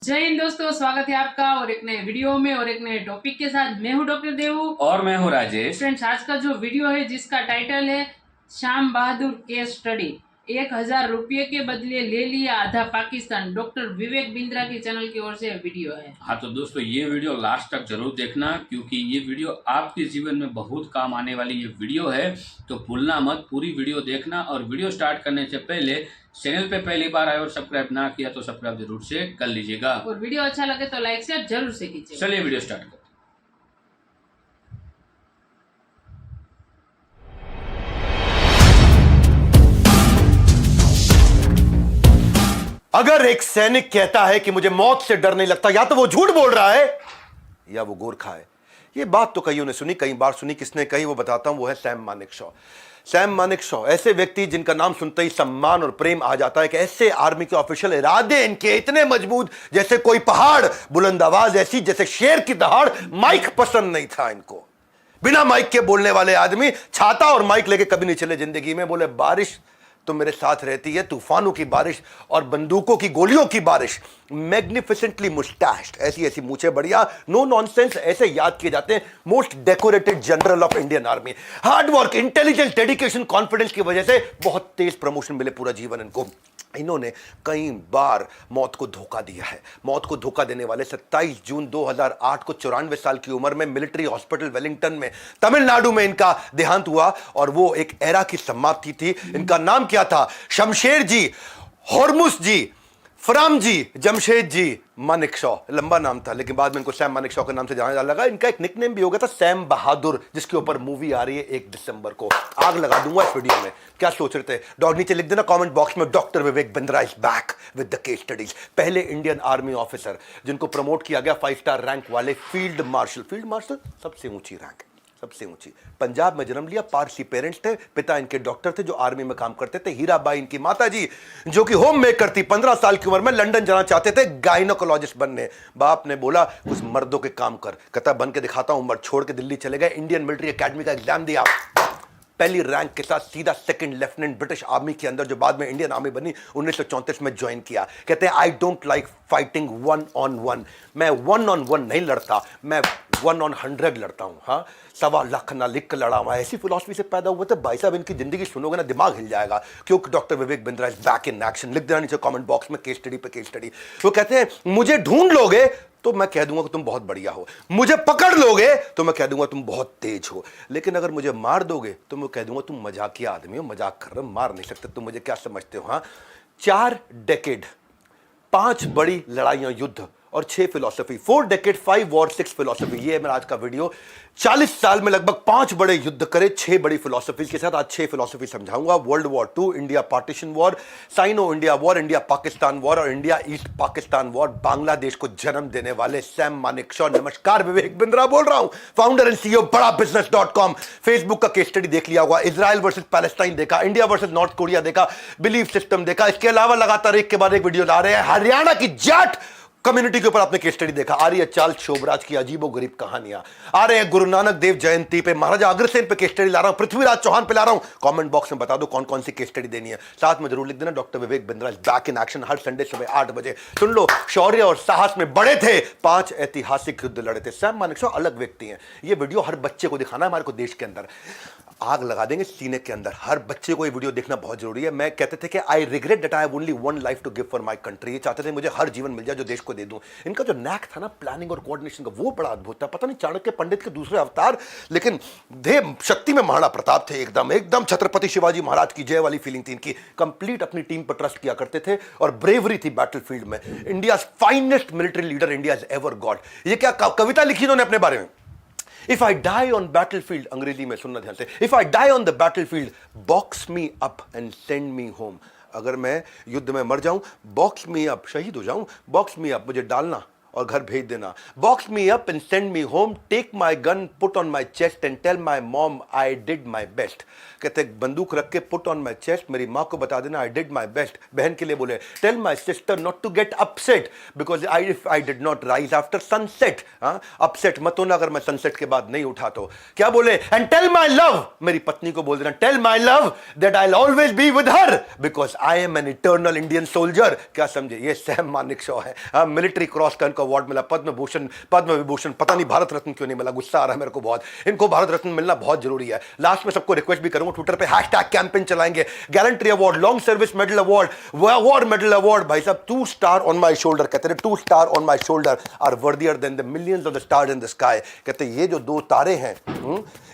जय हिंद दोस्तों, स्वागत है आपका और एक नए वीडियो में और एक नए टॉपिक के साथ। मैं हूं डॉक्टर देवू और मैं हूं राजेश। फ्रेंड्स, आज का जो वीडियो है जिसका टाइटल है श्याम बहादुर केस स्टडी, 1000 रुपये के बदले ले लिया आधा पाकिस्तान, डॉक्टर विवेक बिंद्रा की चैनल की ओर से वीडियो है। हाँ तो दोस्तों, ये वीडियो लास्ट तक जरूर देखना क्योंकि ये वीडियो आपके जीवन में बहुत काम आने वाली ये वीडियो है। तो भूलना मत, पूरी वीडियो देखना। और वीडियो स्टार्ट करने से पहले चैनल पे पहली बार आए और सब्सक्राइब ना किया तो सब्सक्राइब जरूर से कर लीजिएगा और वीडियो अच्छा लगे तो लाइक शेयर जरूर से कीजिए। चलिए वीडियो स्टार्ट करते हैं। अगर एक सैनिक कहता है कि मुझे मौत से डर नहीं लगता, या तो वो झूठ बोल रहा है या वो गोरखा है। ये बात तो कईयों ने सुनी, कई बार सुनी। किसने कही वो बताता हूं। वो है सैम मानेकशॉ। सैम मानेकशॉ ऐसे व्यक्ति जिनका नाम सुनते ही सम्मान और प्रेम आ जाता है कि ऐसे आर्मी के ऑफिशियल इरादे इनके इतने मजबूत जैसे कोई पहाड़, बुलंद आवाज ऐसी जैसे शेर की दहाड़। माइक पसंद नहीं था इनको। बिना माइक के बोलने वाले आदमी छाता और माइक लेके कभी नहीं चले जिंदगी में। बोले बारिश तो मेरे साथ रहती है, तूफानों की बारिश और बंदूकों की गोलियों की बारिश। मैग्निफिसेंटली मुस्टैश्ड, ऐसी ऐसी मूछे बढ़िया, नो नॉनसेंस, ऐसे याद किए जाते हैं most decorated general of Indian army. Hard work, intelligence, dedication, confidence की वजह से बहुत तेज प्रमोशन मिले पूरा जीवन इनको। इन्होंने कई बार मौत को धोखा दिया है। मौत को धोखा देने वाले 27 जून 2008 को 94 साल की उम्र में मिलिट्री हॉस्पिटल वेलिंगटन में तमिलनाडु में इनका देहांत हुआ। और वो एक एरा की समाप्ति थी। इनका नाम क्या था? शमशेर जी, होर्मुस जी, फराम जी, जमशेद जी मानेकशॉ। लंबा नाम था लेकिन बाद में इनको सैम मानेकशॉ के नाम से जाना जाने लगा। इनका एक निकनेम भी हो गया था सैम बहादुर, जिसके ऊपर मूवी आ रही है 1 दिसंबर को। आग लगा दूंगा इस वीडियो में। क्या सोच रहे थे? डॉग नीचे लिख देना कमेंट बॉक्स में, doctor Vivek Bindra is back with the case studies. पहले इंडियन आर्मी ऑफिसर जिनको प्रमोट किया गया 5 स्टार रैंक वाले फील्ड मार्शल। फील्ड मार्शल सबसे ऊंची रैंक, सबसे ऊंची। पंजाब में जन्म लिया, पारसी पेरेंट्स थे। पिता इनके डॉक्टर थे जो आर्मी में काम करते थे। हीराबाई इनकी माता जी जो कि होम मेकर थी। 15 साल की उम्र में लंदन जाना चाहते थे गायनोकोलॉजिस्ट बनने। बाप ने बोला कुछ मर्दों के काम कर। कहता बन के दिखाता हूं। उम्र छोड़ के दिल्ली चले गए। इंडियन मिलिट्री एकेडमी का एग्जाम दिया। पहली रैंक के साथ सीधा सेकंड लेफ्टिनेंट ब्रिटिश आर्मी के अंदर, जो बाद में इंडियन आर्मी बनी, 1934 में ज्वाइन किया। कहते हैं I don't like fighting 1-on-1। मैं 1-on-1 नहीं लड़ता, मैं 1-on-100 लड़ता हूं। हाँ, 1.25 लाख ना लिख कर लड़ा हुआ। ऐसी फिलॉसफी से पैदा हुए थे भाई साहब। इनकी जिंदगी सुनोगे ना दिमाग हिल जाएगा। क्योंकि doctor Vivek Bindra is back in action. लिख देना नीचे कमेंट बॉक्स में केस स्टडी पे केस स्टडी। वो कहते हैं मुझे ढूंढ लोगे तो मैं कह दूंगा कि तुम बहुत बढ़िया हो। मुझे पकड़ लोगे तो मैं कह दूंगा तुम बहुत तेज हो। लेकिन अगर मुझे मार दोगे तो मैं कह दूंगा तुम मजाकिया आदमी हो, मजाक कर रहे हो, मार नहीं सकते। तुम मुझे क्या समझते हो? हाँ, 4 डेकेड, 5 बड़ी लड़ाइयां, युद्ध और 6 फिलॉसफी। 4 decade, 5 war, 6 philosophy. ये है मेरा आज का वीडियो। 40 साल में लगभग 5 बड़े युद्ध करे, 6 बड़ी फिलॉसफीज के साथ आज 6 फिलॉसफी समझाऊंगा। World war 2, India partition war, Sino India war, India Pakistan war और India east Pakistan war. Bangladesh को जन्म देने वाले सैम मानेकशॉ। नमस्कार, विवेक बिंद्रा बोल रहा हूं, फाउंडर एंड सीईओ बड़ा business.com। फेसबुक का केस स्टडी देख लिया होगा, इजराइल वर्सेस पैलेस्टाइन देखा, इंडिया वर्सेस नॉर्थ कोरिया देखा, बिलीफ सिस्टम देखा। इसके अलावा लगातार एक के बाद एक वीडियो ला रहे हैं। हरियाणा की जाट कम्युनिटी के ऊपर आपने केस स्टडी देखा। आ रही है चार्ल्स शोभराज की अजीबो गरीब कहानियां। आ रहे हैं गुरु नानक देव जयंती पे, महाराजा अग्रसेन पे केस स्टडी ला रहा हूं, पृथ्वीराज चौहान पे ला रहा हूं। कमेंट बॉक्स में बता दो कौन कौन सी केस स्टडी देनी है। साथ में जरूर लिख देना doctor Vivek Bindra is back in action. Her Sunday सुबह 8 बजे सुन लो। शौर्य और साहस में बड़े थे, 5 ऐतिहासिक युद्ध लड़े थे। सैम मानेकशॉ अलग व्यक्ति हैं। ये वीडियो हर बच्चे को दिखाना है हमारे को देश के अंदर। आग लगा देंगे सीने के अंदर। हर बच्चे को ये वीडियो देखना बहुत जरूरी है। मैं कहते थे कि I regret that I have only 1 life to give for my country. ये चाहते थे मुझे हर जीवन मिल जाए जो देश को दे दूं। इनका जो नैक था ना प्लानिंग और कोऑर्डिनेशन का, वो बड़ा अद्भुत था। पता नहीं चाणक्य पंडित के दूसरे अवतार, लेकिन थे शक्ति में महाराणा प्रताप थे। एकदम एकदम छत्रपति शिवाजी महाराज की जय वाली फीलिंग थी इनकी। कंप्लीट अपनी टीम पर ट्रस्ट किया करते थे और ब्रेवरी थी बैटलफील्ड में। India finest military leader India is ever God. ये क्या कविता लिखी इन्होंने अपने बारे में? If I die on battlefield, अंग्रेजी में सुनना ध्यान से, If I die on the battlefield, box me up and send me home। अगर मैं युद्ध में मर जाऊं, बॉक्स मी अप, शहीद हो जाऊं, बॉक्स मी अप, मुझे डालना और घर भेज देना। Box me up and send me home, take my gun, put on my chest and tell my mom I did my best. कहते बंदूक रख के पुट ऑन माई चेस्ट, मेरी माँ को बता देना आई डिड माई बेस्ट। बहन के लिए बोले tell my sister not to get upset because I did not rise after sunset. Upset मत होना अगर मैं सनसेट के बाद नहीं उठा तो। क्या बोले एंड टेल माई लव, मेरी पत्नी को बोल देना tell my love that I always be with her because I am an eternal Indian soldier. क्या समझे, ये सैम मानेकशॉ है। मिलिट्री क्रॉस का इनको अवार्ड मिला, पद्म भूषण, पद्म विभूषण, पता नहीं भारत रत्न क्यों नहीं मिला, गुस्सा आ रहा है मेरे को बहुत। इनको भारत रत्न मिलना बहुत जरूरी है। लास्ट में सबको रिक्वेस्ट भी करूंगा, ट्विटर पे हैशटैग कैंपेन चलाएंगे, gallantry award, long service medal award, war medal award. भाई साहब 2 स्टार ऑन माई शोल्डर, कहते हैं 2 star on my shoulder are worthier than the millions of the stars in the sky. कहते ये जो 2 तारे हैं,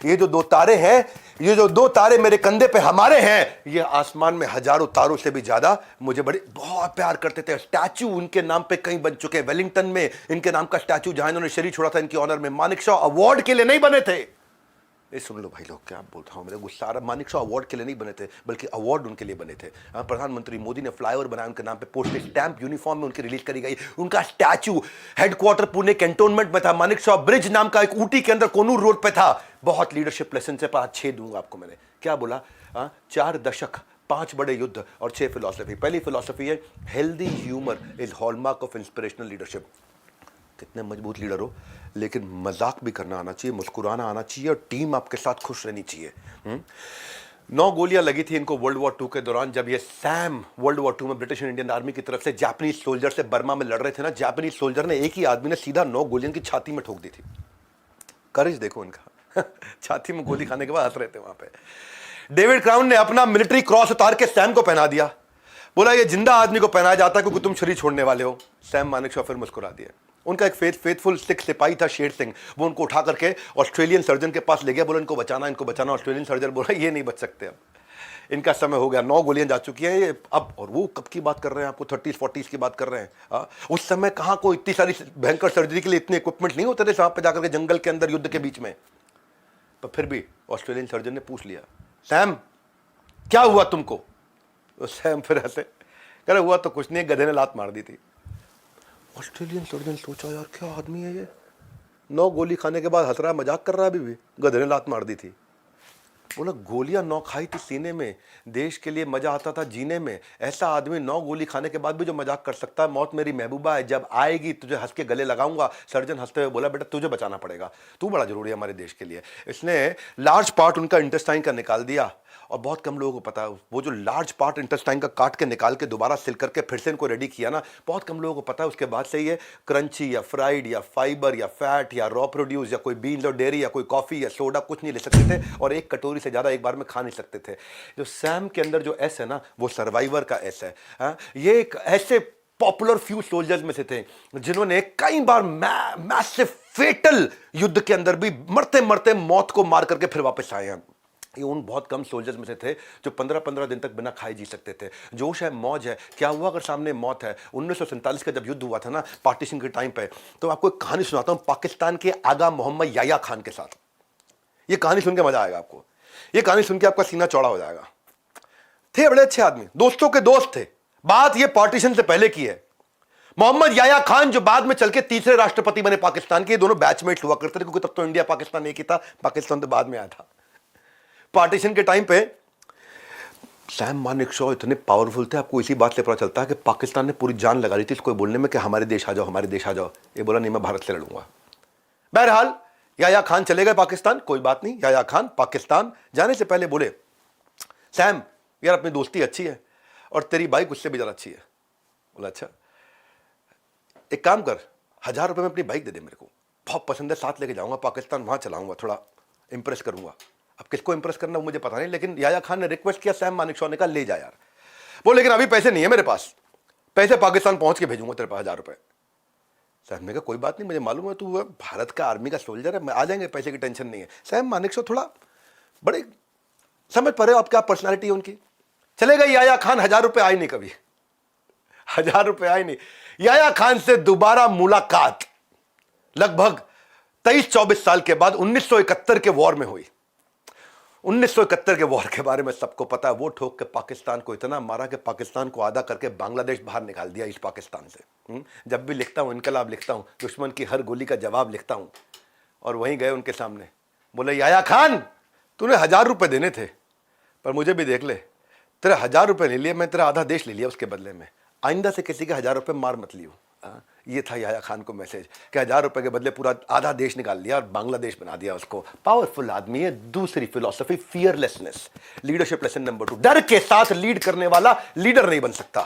ये जो 2 तारे हैं, ये जो 2 तारे मेरे कंधे पे हमारे हैं, ये आसमान में हजारों तारों से भी ज्यादा मुझे बड़े बहुत प्यार करते थे। स्टैचू उनके नाम पे कई बन चुके हैं, वेलिंगटन में इनके नाम का स्टैचू जहां इन्होंने शरीर छोड़ा था इनके ऑनर में। मानेकशॉ अवार्ड के लिए नहीं बने थे। ये सुन लो भाई लोग, क्या बोलता हूं, मेरे गुस्सा आ रहा। मानेकशॉ अवार्ड के लिए नहीं बने थे, बल्कि अवार्ड उनके लिए बने थे। प्रधानमंत्री मोदी ने फ्लाईओवर बनाया उनके नाम पे, पोस्टेज स्टैंप यूनिफॉर्म में उनकी रिलीज करी गई। उनका स्टैचू हेडक्वार्टर पुणे कैंटोनमेंट में था। मानेकशॉ ब्रिज नाम का एक ऊटी के अंदर कोनूर रोड पे था। बहुत लीडरशिप लेसन से 5-6 दूंगा आपको मैंने। क्या बोला, 4 दशक, 5 बड़े युद्ध और 6 फिलॉसफी। पहली फिलॉसफी है healthy humour is hallmark of inspirational leadership. कितने मजबूत लीडर हो, लेकिन मजाक भी करना आना चाहिए, मुस्कुराना आना चाहिए और टीम आपके साथ खुश रहनी चाहिए। 9 गोलियां लगी थी इनको वर्ल्ड वॉर 2 के दौरान, जब ये सैम वर्ल्ड वॉर 2 में ब्रिटिश इंडियन आर्मी की तरफ से जापानीज सोल्जर से बर्मा में लड़ रहे थे ना। जापानीज सोल्जर ने, एक ही आदमी ने सीधा 9 गोलियां की छाती में ठोक दी थी। करेज देखो इनका छाती में गोली खाने के बाद हंस रहे थे वहां पे। डेविड क्राउन ने अपना मिलिट्री क्रॉस उतार के सैम को पहना दिया, बोला ये जिंदा आदमी को पहनाया जाता है क्योंकि तुम शरीर छोड़ने वाले हो। सैम मानेकशॉ फिर मुस्कुरा दिया। उनका एक फेथफुल सिख सिपाही था शेर सिंह, वो उनको उठा करके ऑस्ट्रेलियन सर्जन के पास ले गया, बोला इनको बचाना, इनको बचाना। ऑस्ट्रेलियन सर्जन बोला ये नहीं बच सकते, अब इनका समय हो गया, 9 गोलियां जा चुकी हैं ये अब। और वो कब की बात कर रहे हैं, आपको 30s-40s की बात कर रहे हैं। उस समय कहाँ कोई इतनी सारी भयंकर सर्जरी के लिए इतने इक्विपमेंट नहीं होते थे वहां पर जाकर के जंगल के अंदर युद्ध के बीच में। पर फिर भी ऑस्ट्रेलियन सर्जन ने पूछ लिया, सैम क्या हुआ तुमको? तो सैम फिर हंसे, कह रहे हुआ तो कुछ नहीं, गधे ने लात मार दी थी। ऑस्ट्रेलियन सर्जन सोचा यार क्या आदमी है ये, 9 गोली खाने के बाद हंस रहा है, मजाक कर रहा है, अभी भी गधे ने लात मार दी थी। बोला गोलियां 9 खाई थी सीने में, देश के लिए मजा आता था जीने में। ऐसा आदमी 9 गोली खाने के बाद भी जो मजाक कर सकता है, मौत मेरी महबूबा है, जब आएगी तुझे हंस के गले लगाऊंगा। सर्जन हंसते हुए बोला बेटा तुझे बचाना पड़ेगा, तू बड़ा जरूरी है हमारे देश के लिए। इसने लार्ज पार्ट उनका इंटेस्टाइन का निकाल दिया, और बहुत कम लोगों को पता है वो जो लार्ज पार्ट इंटेस्टाइन का काट के निकाल के दोबारा सिल करके फिर से इनको रेडी किया ना, बहुत कम लोगों को पता है। उसके बाद से ये क्रंची या फ्राइड या फाइबर या फैट या रॉ प्रोड्यूस या कोई बीन्स और डेयरी या कोई कॉफी या सोडा कुछ नहीं ले सकते थे, और एक कटोरी से ज्यादा एक बार में खा नहीं सकते थे। जो सैम के अंदर जो एस है ना, वो सर्वाइवर का एस है। ये एक ऐसे पॉपुलर फ्यू सोल्जर्स में से थे जिन्होंने कई बार मैसिव फेटल युद्ध के अंदर भी मरते मरते मौत को मार करके फिर वापस आए हैं। ये उन बहुत कम सोल्जर्स में से थे जो 15-15 दिन तक बिना खाए जी सकते थे। जोश है, मौज है, क्या हुआ अगर सामने मौत है। 1947 का जब युद्ध हुआ था ना पार्टीशन के टाइम पे, तो आपको एक कहानी सुनाता हूं पाकिस्तान के आगा मोहम्मद याया खान के साथ। ये कहानी सुन के मजा आएगा आपको, ये कहानी सुन के आपका सीना चौड़ा हो जाएगा। थे बड़े अच्छे आदमी, दोस्तों के दोस्त थे। बात ये पार्टीशन से पहले की है। मोहम्मद याया खान जो बाद में चल के 3रे राष्ट्रपति बने पाकिस्तान के, दोनों बैचमेट्स हुआ करते थे, क्योंकि तब तो इंडिया पाकिस्तान एक ही था, पाकिस्तान तो बाद में आया था। पार्टीशन के टाइम पे सैम मानेकशॉ इतने पावरफुल थे, आपको इसी बात से पता चलता है कि पाकिस्तान ने पूरी जान लगा दी थी इसको बोलने में कि हमारे देश आ जाओ, हमारे देश आ जाओ। ये बोला नहीं मैं भारत से लड़ूंगा। बहरहाल याया खान चले गए पाकिस्तान, कोई बात नहीं। याया खान पाकिस्तान जाने से पहले बोले सैम यार अपनी दोस्ती अच्छी है और तेरी बाइक उससे भी ज्यादा अच्छी है। बोला अच्छा एक काम कर, 1000 रुपये में अपनी बाइक दे दे, मेरे को बहुत पसंद है, साथ लेके जाऊंगा पाकिस्तान, वहां चलाऊंगा, थोड़ा इंप्रेस करूंगा। अब किसको इंप्रेस करना मुझे पता नहीं, लेकिन याया खान ने रिक्वेस्ट किया, सैम मानेकशॉ ने कहा ले जा यार। वो लेकिन अभी पैसे नहीं है मेरे पास, पैसे पाकिस्तान पहुंच के भेजूंगा तेरे पास 1000 रुपये। सैम ने कहा कोई बात नहीं, मुझे मालूम है तू भारत का आर्मी का सोल्जर है, मैं आ जाएंगे, पैसे की टेंशन नहीं है। सैम मानेकशॉ थोड़ा बड़े समझ पा रहे हो आप क्या पर्सनैलिटी है उनकी। चले गए याया खान, 1000 रुपये आए नहीं, कभी 1000 रुपये आए नहीं। याया खान से दोबारा मुलाकात लगभग 23-24 साल के बाद 1971 के वॉर में हुई। 1971 के वॉर के बारे में सबको पता है। वो ठोक के पाकिस्तान को इतना मारा कि पाकिस्तान को आधा करके बांग्लादेश बाहर निकाल दिया ईस्ट पाकिस्तान से। जब भी लिखता हूँ इनकलाब लिखता हूँ, दुश्मन की हर गोली का जवाब लिखता हूँ। और वहीं गए उनके सामने, बोले याया खान तूने 1000 रुपये देने थे, पर मुझे भी देख ले, तेरे 1000 रुपये ले लिए, मैं तेरा आधा देश ले लिया उसके बदले में। आइंदा से किसी के 1000 रुपये मार मत लियो। ये था याया खान को मैसेज कि 1000 रुपये के बदले पूरा आधा देश निकाल लिया और बांग्लादेश बना दिया उसको। पावरफुल आदमी है। दूसरी philosophy fearlessness, leadership lesson number 2, डर के साथ लीड करने वाला लीडर नहीं बन सकता।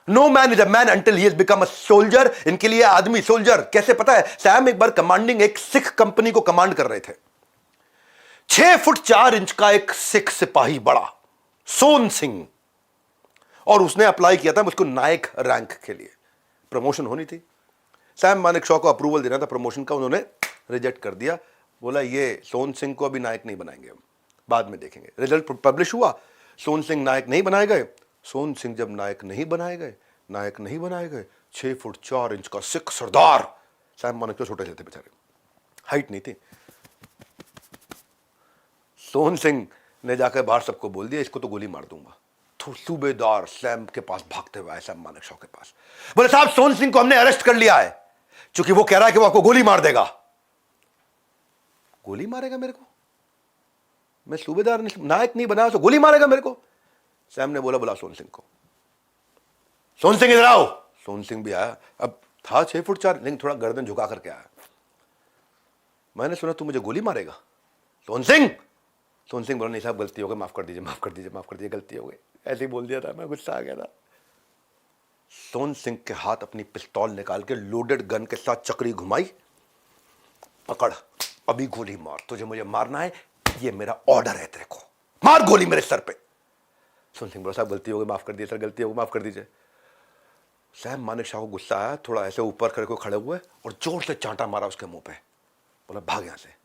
No man is a man until he has become a soldier. इनके लिए आदमी सोल्जर कैसे पता है? सैम एक बार कमांडिंग एक सिख कंपनी को कमांड कर रहे थे। 6 फुट 4 इंच का एक सिख सिपाही बड़ा, सोन सिंह, और उसने अप्लाई किया था मुझको नायक रैंक के लिए। प्रमोशन होनी थी, सैम मानेकशॉ को अप्रूवल देना था प्रमोशन का, उन्होंने रिजेक्ट कर दिया। बोला ये सोन सिंह को अभी नायक नहीं बनाएंगे, हम बाद में देखेंगे। रिजल्ट पब्लिश हुआ, सोन सिंह नायक नहीं बनाए गए। सोन सिंह जब नायक नहीं बनाए गए, 6 फुट 4 इंच का सिख सरदार, सैम मानेकशॉ छोटे से थे बेचारे, हाइट नहीं थी। सोन सिंह ने जाकर बाहर सबको बोल दिया इसको तो गोली मार दूंगा। तो सूबेदार सैम के पास भागते हुए आए, सैम मानेकशॉ के पास, बोले साहब सोन सिंह को हमने अरेस्ट कर लिया है, क्योंकि वो कह रहा है कि वो आपको गोली मार देगा। गोली मारेगा मेरे को? मैं सूबेदार नायक नहीं बना तो गोली मारेगा मेरे को? सैम ने बोला बुला सोन सिंह को। सोन सिंह इधर आओ। सोन सिंह भी आया, अब था 6 फुट 4, लेकिन थोड़ा गर्दन झुका करके आया। मैंने सुना तू मुझे गोली मारेगा? सोन सिंह बोला नहीं साहब गलती हो गई, माफ कर दीजिए, गलती हो गई, ऐसे ही बोल दिया था, मैं गुस्सा आ गया था। सोन सिंह के हाथ अपनी पिस्तौल निकाल के लोडेड गन के साथ चक्री घुमाई, पकड़ अभी गोली मार, तुझे मुझे मारना है, ये मेरा ऑर्डर है, तेरे को मार गोली मेरे सर पे। सोन सिंह बोला साहब गलती हो गई, माफ कर दीजिए सर, गलती हो गई, माफ कर दीजिए। सैम मानेकशॉ को गुस्सा आया, थोड़ा ऐसे ऊपर करके खड़े हुए और जोर से चांटा मारा उसके मुंह पे, बोला भाग यहां से।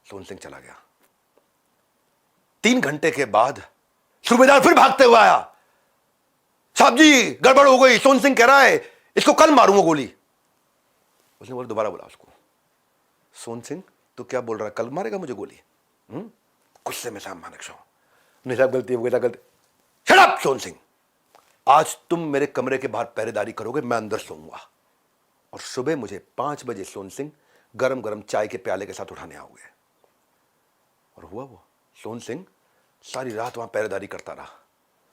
सोन सिंह चला गया। 3 घंटे के बाद सूबेदार फिर भागते हुए आया, साहब जी गड़बड़ हो गई, सोन सिंह कह रहा है इसको कल मारूंगा गोली। उसने बोला दोबारा बोला उसको, सोन सिंह तू क्या बोल रहा है, कल मारेगा मुझे गोली? गुस्से में सैम मानेकशॉ, नहीं साहब गलती हो गई, गलती। शट अप सोन सिंह, आज तुम मेरे कमरे के बाहर पहरेदारी करोगे, मैं अंदर सोऊंगा, और सुबह मुझे 5 बजे सोन सिंह गरम गरम चाय के प्याले के साथ उठाने आओगे। और हुआ वो, सोन सिंह सारी रात वहां पहरेदारी करता रहा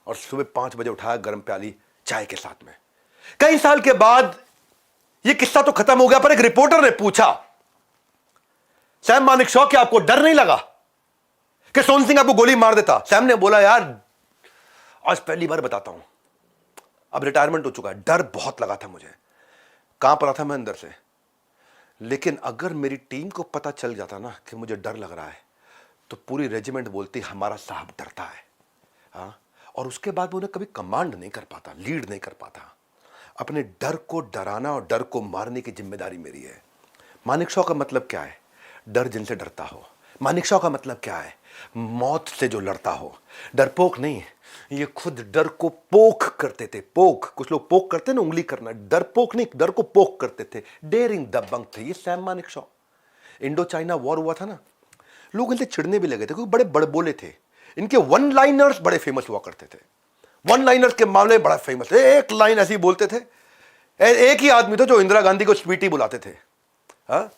और सुबह 5 बजे उठाया गर्म प्याली चाय के साथ में। कई साल के बाद यह किस्सा तो खत्म हो गया, पर एक रिपोर्टर ने पूछा सैम मानेकशॉ क्या आपको डर नहीं लगा कि सोन सिंह आपको गोली मार देता? सैम ने बोला यार आज पहली बार बताता हूं, अब रिटायरमेंट हो चुका है, डर बहुत लगा था मुझे, कांप रहा था मैं अंदर से, लेकिन अगर मेरी टीम को पता चल जाता ना कि मुझे डर लग रहा है तो पूरी रेजिमेंट बोलती हमारा साहब डरता है। हाँ, और उसके बाद वो उन्हें कभी कमांड नहीं कर पाता, लीड नहीं कर पाता। अपने डर को डराना और डर को मारने की जिम्मेदारी मेरी है। मानेकशॉ का मतलब क्या है? डर जिनसे डरता हो। मानेकशॉ का मतलब क्या है? मौत से जो लड़ता हो। डरपोक नहीं, ये खुद डर को पोक करते थे। पोक, कुछ लोग पोक करते ना, उंगली करना, डरपोक नहीं, डर को पोक करते थे, डेयरिंग दबंग थे ये Sam Manekshaw. Indo China war हुआ था ना, लोग इनसे चिढ़ने भी लगे थे क्योंकि बड़े बड़बोले थे। इनके वन लाइनर्स बड़े फेमस हुआ करते थे, वन लाइनर्स के मामले बड़ा फेमस थे। एक लाइन ऐसी बोलते थे, एक ही आदमी था जो इंदिरा गांधी को स्वीटी बुलाते थे। हाँ,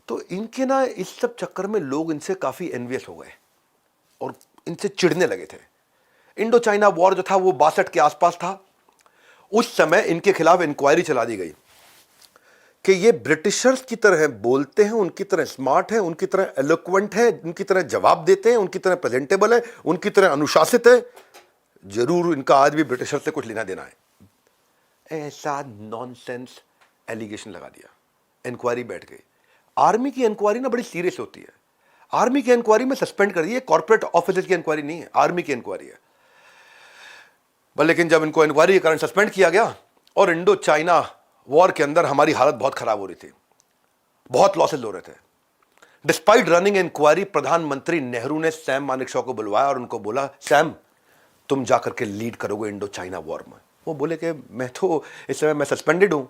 तो इनके ना इस सब चक्कर में लोग इनसे काफी एनवियस हो गए और इनसे चिढ़ने लगे थे। इंडो चाइना वॉर जो था वो 62 के आसपास था। उस समय इनके खिलाफ इंक्वायरी चला दी गई कि ये ब्रिटिशर्स की तरह बोलते हैं, उनकी तरह स्मार्ट है, उनकी तरह एलोक्वेंट है, उनकी तरह जवाब देते हैं, उनकी तरह प्रेजेंटेबल है, उनकी तरह अनुशासित है, जरूर इनका आज भी ब्रिटिशर्स से कुछ लेना देना है। ऐसा नॉनसेंस एलिगेशन लगा दिया, इंक्वायरी बैठ गई। आर्मी की इंक्वायरी ना बड़ी सीरियस होती है। आर्मी की इंक्वायरी में सस्पेंड कर दिए, कॉर्पोरेट ऑफिसर की इंक्वायरी नहीं है, आर्मी की इंक्वायरी है। लेकिन जब इनको इंक्वायरी के कारण सस्पेंड किया गया और इंडो चाइना वॉर के अंदर हमारी हालत बहुत खराब हो रही थी, बहुत लॉसेस हो रहे थे। डिस्पाइट रनिंग इंक्वायरी प्रधानमंत्री नेहरू ने सैम मानेकशॉ को बुलवाया और उनको बोला सैम तुम जाकर के लीड करोगे इंडो चाइना वॉर में। वो बोले कि मैं तो इस समय मैं सस्पेंडेड हूं।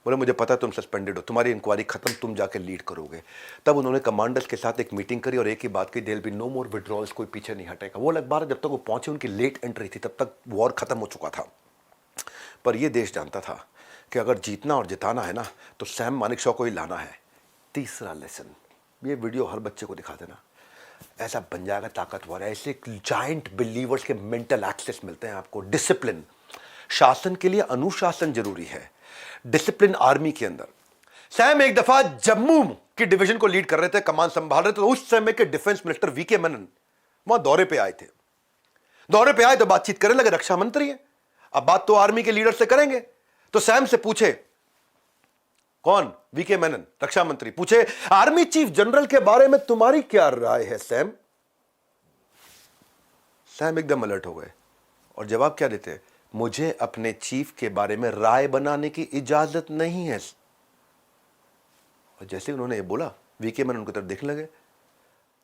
बोले मुझे पता है तुम सस्पेंडेड हो, तुम्हारी इंक्वायरी खत्म, तुम जाके लीड करोगे। तब उन्होंने कमांडर्स के साथ एक मीटिंग करी और एक ही बात की, there be no more withdrawals, कोई पीछे नहीं हटेगा। वो अलग बात है, जब तक वो पहुंचे उनकी लेट एंट्री थी, तब तक वॉर खत्म हो चुका था। पर ये देश जानता था कि अगर जीतना और जिताना है ना तो सैम मानेकशॉ को ही लाना है। तीसरा लेसन, ये वीडियो हर बच्चे को दिखा देना, ऐसा बन जाएगा ताकतवर। ऐसे जाइंट बिलीवर्स के मेंटल एक्सेस मिलते हैं आपको। डिसिप्लिन, शासन के लिए अनुशासन जरूरी है, डिसिप्लिन आर्मी के अंदर। सैम एक दफा जम्मू की डिवीजन को लीड कर रहे थे, कमान संभाल रहे थे, तो उस समय के डिफेंस मिनिस्टर वीके मेनन वहां दौरे पे आए थे। दौरे पे आए तो बातचीत करने लगे, रक्षा मंत्री है, अब बात तो आर्मी के लीडर से करेंगे। तो सैम से पूछे, कौन? वीके मेनन, रक्षा मंत्री, पूछे आर्मी चीफ जनरल के बारे में तुम्हारी क्या राय है सैम? सैम एकदम अलर्ट हो गए और जवाब क्या देते? मुझे अपने चीफ के बारे में राय बनाने की इजाजत नहीं है। और जैसे उन्होंने ये बोला, वीके मेनन उनकी तरफ देखने लगे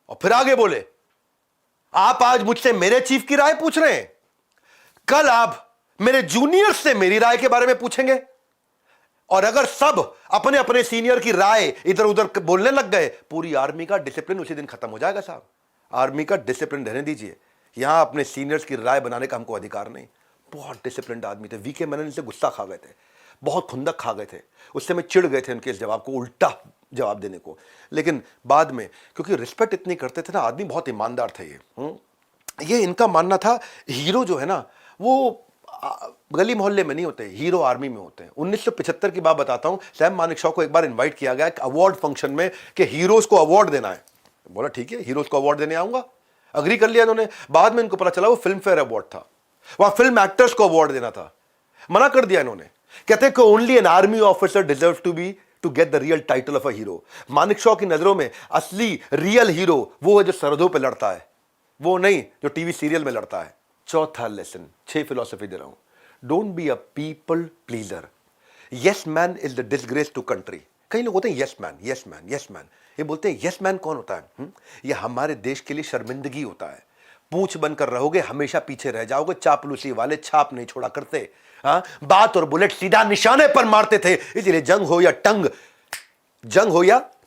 और फिर आगे बोले, आप आज मुझसे मेरे चीफ की राय पूछ रहे हैं, कल आप मेरे जूनियर से मेरी राय के बारे में पूछेंगे। और अगर सब अपने अपने सीनियर की राय इधर उधर बोलने लग गए, पूरी आर्मी का डिसिप्लिन उसी दिन खत्म हो जाएगा साहब। आर्मी का डिसिप्लिन रहने दीजिए, यहां अपने सीनियर्स की राय बनाने का हमको अधिकार नहीं। बहुत डिसिप्लिन्ड आदमी थे वीके मेनन, से गुस्सा खा गए थे, बहुत खुंदक खा गए थे, उससे मैं चिढ़ गए थे उनके इस जवाब को, उल्टा जवाब देने को। लेकिन बाद में क्योंकि रिस्पेक्ट इतनी करते थे ना, आदमी बहुत ईमानदार थे ये इनका मानना था हीरो जो है ना वो गली मोहल्ले में नहीं होते, हीरो आर्मी में होते हैं। 1975 की बात बताता हूं, सैम मानेकशॉ को एक बार इनवाइट किया गया अवार्ड फंक्शन में कि हीरोज को अवार्ड देना है। बोला ठीक है, हीरोज को अवार्ड देने आऊंगा, अग्री कर लिया इन्होंने। बाद में इनको पता चला वो फिल्म फेयर अवार्ड था, वहां फिल्म एक्टर्स को अवार्ड देना था, मना कर दिया इन्होंने। कहते हैं कि only an army officer deserve to get the real title of a hero. Manekshaw की नजरों में असली रियल हीरो वो है जो सरहदों पे लड़ता है, वो नहीं जो टीवी सीरियल में लड़ता है। चौथा लेसन, 6 फिलॉसफी दे रहा हूं। Don't be a people pleaser. Yes man is the disgrace to country. कई लोग होते हैं yes man, yes man, yes man, ये बोलते हैं यस मैन कौन होता है? ये हमारे देश के लिए शर्मिंदगी होता है। पूंछ बनकर रहोगे, हमेशा पीछे रह जाओगे, चापलूसी वाले छाप नहीं छोड़ा करते। हाँ, बात और बुलेट सीधा निशाने पर मारते थे, इसलिए जंग हो या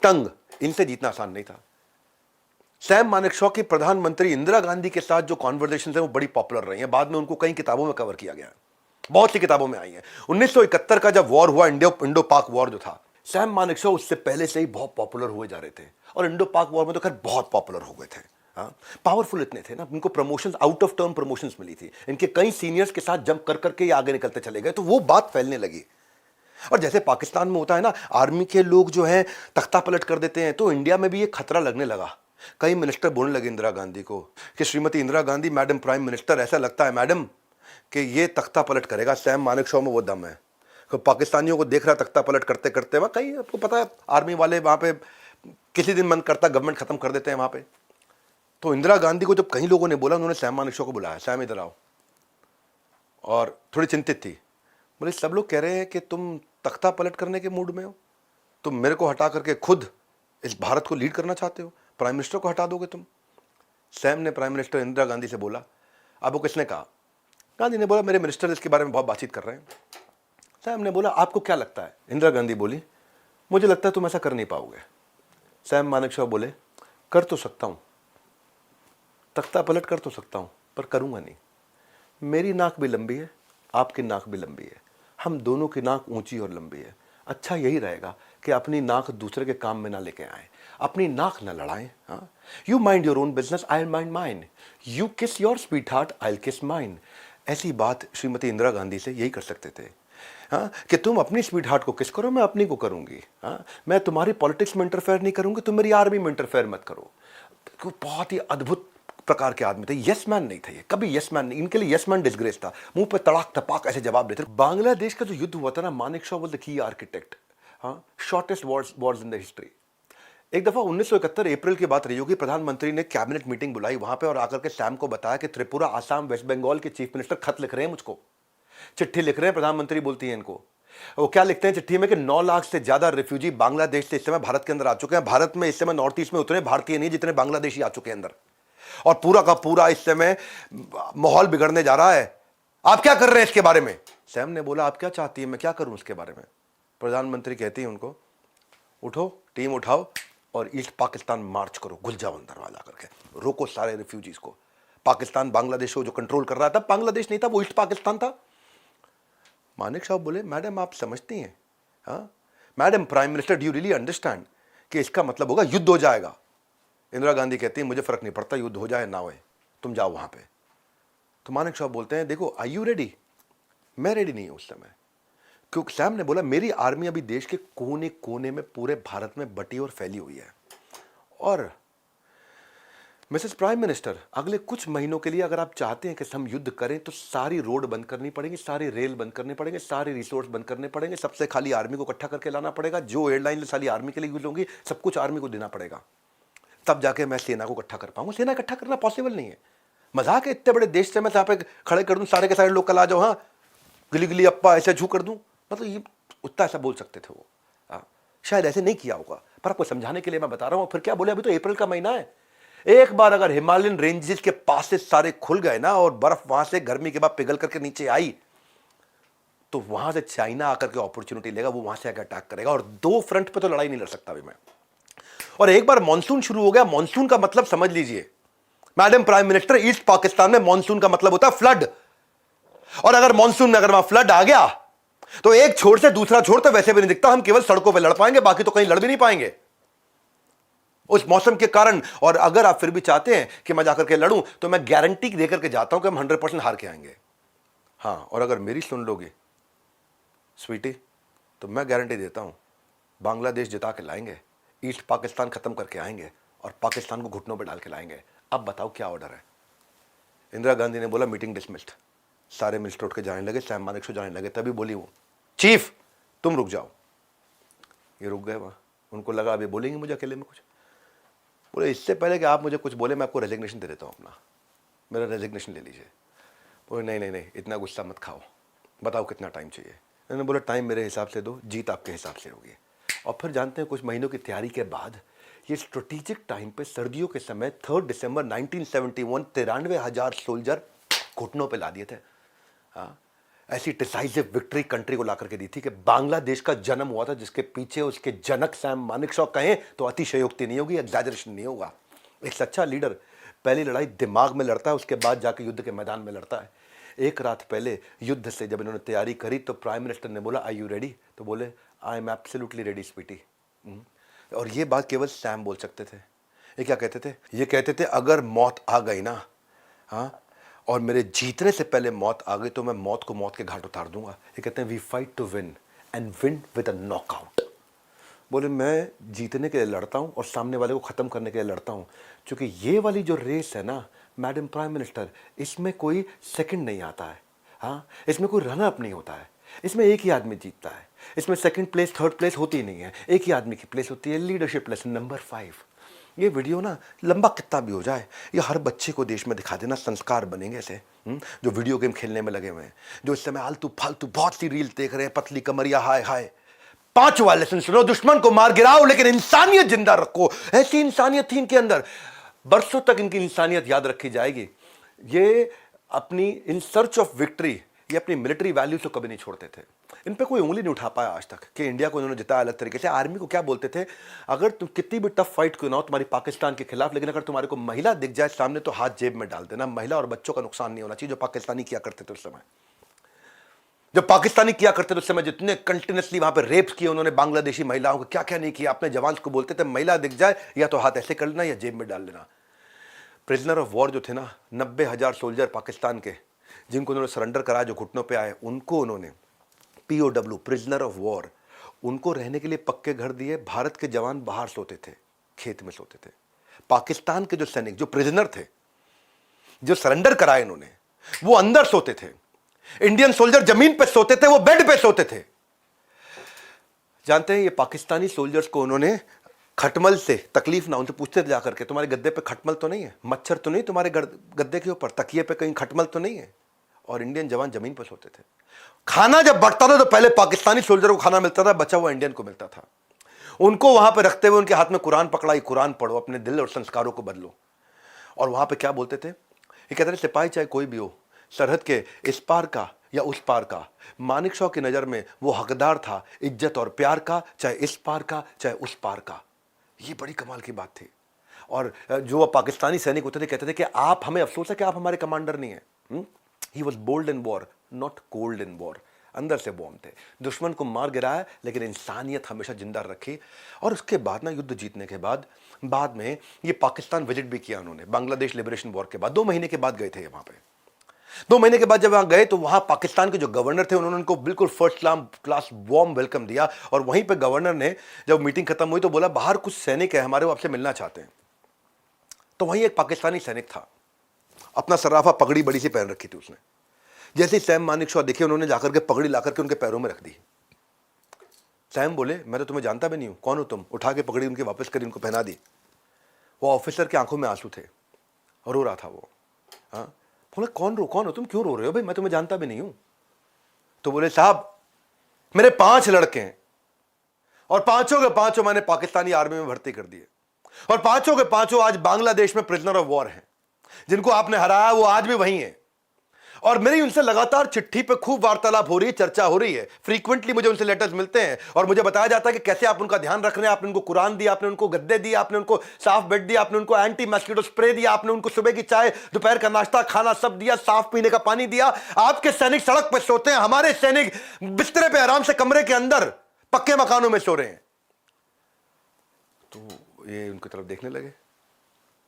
टंग, इनसे जीतना आसान नहीं था। सैम मानेकशॉ की प्रधानमंत्री इंदिरा गांधी के साथ जो कॉन्वर्सेशन है वो बड़ी पॉपुलर रही हैं, बाद में उनको कई किताबों में कवर किया गया, बहुत सी किताबों में आई है। 1971 का जब वॉर हुआ, इंडो पाक वॉर जो था, सैम मानेकशॉ उससे पहले से ही बहुत पॉपुलर हुए जा रहे थे, और इंडो पाक वॉर में तो खैर बहुत पॉपुलर हो गए थे। हाँ, पावरफुल इतने थे ना, इनको promotions, out of term promotions मिली थी, इनके कई सीनियर्स के साथ जंप कर करके ये आगे निकलते चले गए, तो वो बात फैलने लगी। और जैसे पाकिस्तान में होता है ना, आर्मी के लोग जो हैं तख्ता पलट कर देते हैं, तो इंडिया में भी ये खतरा लगने लगा। कई मिनिस्टर बोलने लगे इंदिरा गांधी को कि Shrimati Indira Gandhi, madam prime minister, ऐसा लगता है मैडम कि ये तख्ता पलट करेगा, सैम मानेकशॉ में वो दम है। तो पाकिस्तानियों को देख रहा तख्ता पलट करते करते, वहाँ कई, आपको पता है आर्मी वाले वहाँ पे किसी दिन मन करता गवर्नमेंट खत्म कर देते हैं वहाँ पे। तो इंदिरा गांधी को जब कई लोगों ने बोला, उन्होंने सैम मानेकशॉ को बुलाया, सैम इधर आओ, और थोड़ी चिंतित थी। बोले सब लोग कह रहे हैं कि तुम तख्ता पलट करने के मूड में हो, तुम मेरे को हटा करके खुद इस भारत को लीड करना चाहते हो, प्राइम मिनिस्टर को हटा दोगे तुम? सैम ने प्राइम मिनिस्टर इंदिरा गांधी से बोला। अब वो किसने कहा? गांधी ने बोला मेरे मिनिस्टर इसके बारे में बहुत बातचीत कर रहे हैं। सैम ने बोला आपको क्या लगता है? इंदिरा गांधी बोली मुझे लगता है तुम ऐसा कर नहीं पाओगे। सैम मानेकशॉ बोले कर तो सकता हूँ, तख्ता पलट कर तो सकता हूँ, पर करूँगा नहीं। मेरी नाक भी लंबी है, आपकी नाक भी लंबी है, हम दोनों की नाक ऊंची और लंबी है। अच्छा यही रहेगा कि अपनी नाक दूसरे के काम में ना लेके आए, अपनी नाक ना लड़ाएं। हाँ, you mind your own business, I mind mine, you kiss your sweetheart, I kiss mine. ऐसी बात श्रीमती इंदिरा गांधी से यही कर सकते थे। हाँ, कि तुम अपनी स्वीट हार्ट को किस करो, मैं अपनी को करूंगी। हाँ, मैं तुम्हारी पॉलिटिक्स में इंटरफेयर नहीं करूंगी, तुम मेरी आर्मी में इंटरफेयर मत करो। बहुत ही अद्भुत प्रकार के आदमी थे, यस मैन नहीं थे ये, कभी यस मैन नहीं, इनके लिए यस मैन डिसग्रेस था, मुंह पे तड़ाक टपाक ऐसे जवाब देते। बांग्लादेश का जो युद्ध हुआ था ना, Manekshaw was the key architect. हाँ, shortest wars in the history. एक दफा 1971 अप्रैल की बात रही होगी, प्रधानमंत्री ने कैबिनेट मीटिंग बुलाई वहां पे, और आकर के सैम को बताया कि त्रिपुरा, आसाम, वेस्ट बंगाल के चीफ मिनिस्टर खत लिख रहे हैं मुझको, चिट्ठी लिख रहे हैं। प्रधानमंत्री बोलती है इनको, वो क्या लिखते हैं चिट्ठी में कि 9 लाख से ज्यादा रिफ्यूजी बांग्लादेश से इस समय भारत के अंदर आ चुके हैं। भारत में इस समय नॉर्थ ईस्ट में उतने भारतीय नहीं जितने बांग्लादेशी आ चुके हैं अंदर, और पूरा का पूरा इस समय माहौल बिगड़ने जा रहा है। आप क्या कर रहे हैं इसके बारे में? सैम ने बोला आप क्या चाहती है, मैं क्या करूं इसके बारे में? प्रधानमंत्री कहती है उनको, उठो, टीम उठाओ और ईस्ट पाकिस्तान मार्च करो, घुल जाओ अंदर वाला करके, रोको सारे रिफ्यूजीज को। पाकिस्तान बांग्लादेश को जो कंट्रोल कर रहा था, बांग्लादेश नहीं था, वो ईस्ट पाकिस्तान था। मानिक साहब बोले, मैडम आप समझती हैं, हाँ madam prime minister, do you really understand कि इसका मतलब होगा युद्ध हो जाएगा। इंदिरा गांधी कहती है, मुझे फर्क नहीं पड़ता युद्ध हो जाए ना होए, तुम जाओ वहां पे। तो मानिक साहब बोलते हैं, देखो आर यू रेडी? मैं रेडी नहीं हूं उस समय, क्योंकि सैम ने बोला मेरी आर्मी अभी देश के कोने कोने में पूरे भारत में बटी और फैली हुई है, और मिसेस प्राइम मिनिस्टर अगले कुछ महीनों के लिए अगर आप चाहते हैं कि हम युद्ध करें तो सारी रोड बंद करनी पड़ेगी, सारी रेल बंद करने पड़ेंगे, सारे रिसोर्स बंद करने पड़ेंगे, सबसे खाली आर्मी को इकट्ठा करके लाना पड़ेगा, जो एयरलाइन सारी आर्मी के लिए यूज होंगी सब कुछ आर्मी को देना पड़ेगा, तब जाके मैं सेना को इकट्ठा कर पाऊंगा। सेना इकट्ठा करना पॉसिबल नहीं है, मजाक है, इतने बड़े देश से मैं यहाँ पे खड़े कर दूं, सारे के सारे लोग कल आ जाओ, हाँ गिली गिली अप्पा ऐसे झू कर दूं, मतलब ये उतना ऐसा बोल सकते थे वो। शायद ऐसे नहीं किया होगा, पर आपको समझाने के लिए मैं बता रहा हूँ। फिर क्या बोले, अभी तो अप्रैल का महीना है, एक बार अगर हिमालयन रेंजेस के पास से सारे खुल गए ना और बर्फ वहां से गर्मी के बाद पिघल करके नीचे आई, तो वहां से चाइना आकर के अपॉर्चुनिटी लेगा, वो वहां से आकर अटैक करेगा, और दो फ्रंट पे तो लड़ाई नहीं लड़ सकता अभी मैं। और एक बार मॉनसून शुरू हो गया, मॉनसून का मतलब समझ लीजिए madam prime minister, east Pakistan में मॉनसून का मतलब होता है फ्लड। और अगर मॉनसून में अगर वहां फ्लड आ गया तो एक छोर से दूसरा छोर तो वैसे भी नहीं दिखता, हम केवल सड़कों पे लड़ पाएंगे, बाकी तो कहीं लड़ भी नहीं पाएंगे उस मौसम के कारण। और अगर आप फिर भी चाहते हैं कि मैं जाकर के लड़ूं, तो मैं गारंटी देकर के जाता हूं कि हम 100% हार के आएंगे। हां, और अगर मेरी सुन लोगे स्वीटी, तो मैं गारंटी देता हूं बांग्लादेश जिता के लाएंगे, ईस्ट पाकिस्तान खत्म करके आएंगे और पाकिस्तान को घुटनों पर डाल के लाएंगे। अब बताओ क्या ऑर्डर है? इंदिरा गांधी ने बोला मीटिंग डिसमिस्ड, सारे मिनिस्टर उठ के जाने लगे, सैम मानेकशॉ जाने लगे, तभी बोली वो, चीफ तुम रुक जाओ। ये रुक गए वहां, उनको लगा अभी बोलेंगे मुझे अकेले में कुछ। बोले इससे पहले कि आप मुझे कुछ बोले, मैं आपको रेजिग्नेशन दे देता हूं अपना, मेरा रेजिग्नेशन ले लीजिए। बोले नहीं नहीं नहीं, इतना गुस्सा मत खाओ, बताओ कितना टाइम चाहिए। मैंने बोला टाइम मेरे हिसाब से दो, जीत आपके हिसाब से होगी। और फिर जानते हैं कुछ महीनों की तैयारी के बाद ये स्ट्रेटेजिक टाइम पे सर्दियों के समय 3 दिसंबर 1971 93,000 सोल्जर घुटनों पे ला दिए थे। हाँ, ऐसी डिसाइसिव विक्ट्री कंट्री को ला करके दी थी कि बांग्लादेश का जन्म हुआ था, जिसके पीछे उसके जनक सैम मानेकशॉ कहें तो अतिशयोक्ति नहीं होगी, एग्जैजरेशन नहीं होगा। एक सच्चा लीडर पहली लड़ाई दिमाग में लड़ता है, उसके बाद जाके युद्ध के मैदान में लड़ता है। एक रात पहले युद्ध से जब इन्होंने तैयारी करी तो प्राइम मिनिस्टर ने बोला, आर यू रेडी? तो बोले I am absolutely ready sweetie. और ये बात केवल सैम बोल सकते थे। ये क्या कहते थे? ये कहते थे अगर मौत आ गई ना, हाँ, और मेरे जीतने से पहले मौत आ गई तो मैं मौत को मौत के घाट उतार दूंगा। ये कहते हैं we fight to win and win with a knockout. बोले मैं जीतने के लिए लड़ता हूं और सामने वाले को खत्म करने के लिए लड़ता हूं, क्योंकि ये वाली जो रेस है ना मैडम प्राइम मिनिस्टर, इसमें कोई सेकंड नहीं आता है। हाँ, इसमें कोई रन अप नहीं होता है, इसमें एक ही आदमी जीतता है, इसमें सेकंड प्लेस थर्ड प्लेस होती नहीं है, एक ही आदमी की प्लेस होती है। Leadership lesson number 5। ये वीडियो ना लंबा कितना भी हो जाए, ये हर बच्चे को देश में दिखा देना, संस्कार बनेंगे ऐसे जो वीडियो गेम खेलने में लगे हुए हैं, जो इस समय आलतू फालतू बहुत सी रील देख रहे हैं, पतली कमरिया हाय हाय। 5 वाले लेसन सुनो, दुश्मन को मार गिराओ लेकिन इंसानियत जिंदा रखो। ऐसी इंसानियत थी इनके अंदर, बरसों तक इनकी इंसानियत याद रखी जाएगी। ये अपनी इन सर्च ऑफ विक्ट्री, ये अपनी मिलिट्री वैल्यूज को कभी नहीं छोड़ते थे। इन पे कोई उंगली नहीं उठा पाया आज तक कि इंडिया को इन्होंने जिताया अलग तरीके से। आर्मी को क्या बोलते थे, अगर तुम कितनी भी टफ फाइट क्यों ना हो तुम्हारी पाकिस्तान के खिलाफ, लेकिन अगर तुम्हारे को महिला दिख जाए सामने तो हाथ जेब में डाल देना, महिला और बच्चों का नुकसान नहीं होना चाहिए, जो पाकिस्तानी किया करते थे उस समय। जब पाकिस्तानी किया करते थे उस समय जितने कंटिन्यूसली वहां पर रेप किए उन्होंने बांग्लादेशी महिलाओं को, क्या क्या नहीं किया। अपने जवान को बोलते थे महिला दिख जाए या तो हाथ ऐसे कर लेना या जेब में डाल लेना। प्रिजनर ऑफ वॉर जो थे ना 90,000 सोल्जर पाकिस्तान के, जिनको उन्होंने सरेंडर कराया, जो घुटनों पे आए, उनको उन्होंने POW प्रिजनर ऑफ वॉर, उनको रहने के लिए पक्के घर दिए। भारत के जवान बाहर सोते थे, खेत में सोते थे। पाकिस्तान के जो सैनिक जो प्रिजनर थे, जो सरेंडर कराए इन्होंने, वो अंदर सोते थे। इंडियन सोल्जर जमीन पे सोते थे, वो बेड पे सोते थे। जानते हैं ये पाकिस्तानी सोल्जर्स को उन्होंने खटमल से तकलीफ ना, उनसे पूछते थे जाकर के तुम्हारे गद्दे पे खटमल तो नहीं है, मच्छर तो नहीं तुम्हारे गद्दे के ऊपर, तकिए पे कहीं खटमल तो नहीं है। और इंडियन जवान जमीन पर सोते थे। खाना जब बढ़ता था तो पहले पाकिस्तानी सोल्जर को खाना मिलता था, बचा हुआ इंडियन को मिलता था। उनको वहां पे रखते हुए उनके हाथ में कुरान पकड़ाई, कुरान पढ़ो, अपने दिल और संस्कारों को बदलो। और वहां पे क्या बोलते थे, ये कहते थे सिपाही चाहे कोई भी हो, सरहद के इस पार का या उस पार का। मानेकशॉ की नज़र में वो हकदार था इज्जत और प्यार का, चाहे इस पार का चाहे उस पार का। ये बड़ी कमाल की बात थी। और जो पाकिस्तानी सैनिक होते थे कहते थे कि आप, हमें अफसोस है कि आप हमारे कमांडर नहीं हैं। He was bold in war, not cold in war. अंदर से बॉम्ब थे, दुश्मन को मार गिराया लेकिन इंसानियत हमेशा जिंदा रखी। और उसके बाद ना, युद्ध जीतने के बाद में ये पाकिस्तान विजिट भी किया उन्होंने, बांग्लादेश लिबरेशन वॉर के बाद 2 महीने के बाद गए थे वहां पे। 2 महीने के बाद जब वहां गए तो वहां पाकिस्तान के जो गवर्नर थे उन्होंने उनको बिल्कुल फर्स्ट क्लास वार्म वेलकम दिया। और वहीं पे गवर्नर ने जब मीटिंग खत्म हुई तो बोला बाहर कुछ सैनिक है हमारे, वो आपसे मिलना चाहते हैं। तो वहीं एक पाकिस्तानी सैनिक था, अपना सराफा पगड़ी बड़ी सी पहन रखी थी उसने। जैसे ही सैम मानेकशॉ दिखे उन्होंने जाकर के पगड़ी लाकर के उनके पैरों में रख दी। सैम बोले मैं तो तुम्हें जानता भी नहीं हूं, कौन हो तुम? उठा के पगड़ी उनके वापस करी, उनको पहना दी। वो ऑफिसर की आंखों में आंसू थे और रो रहा था वो। हाँ, बोले कौन हो तुम, क्यों रो रहे हो भाई, मैं तुम्हें जानता भी नहीं हूं। तो बोले साहब मेरे 5 लड़के हैं और 5 के 5 मैंने पाकिस्तानी आर्मी में भर्ती कर दिए, और 5 के 5 आज बांग्लादेश में प्रिजनर ऑफ वॉर हैं। जिनको आपने हराया वो आज भी वहीं है। और मेरी उनसे लगातार चिट्ठी पे खूब वार्तालाप हो रही है, चर्चा हो रही है। फ्रीक्वेंटली मुझे उनसे लेटर्स मिलते हैं और मुझे बताया जाता है कि कैसे आप उनका ध्यान रख रहे हैं। आपने उनको कुरान दिया, आपने उनको गद्दे दिए, आपने उनको साफ बेड दिया, आपने उनको एंटी मस्किटो स्प्रे दिया, आपने उनको सुबह की चाय, दोपहर का नाश्ता, खाना सब दिया, साफ पीने का पानी दिया। आपके सैनिक सड़क पर सोते हैं, हमारे सैनिक बिस्तरे पे आराम से कमरे के अंदर पक्के मकानों में सो रहे हैं। तो ये उनकी तरफ देखने लगे,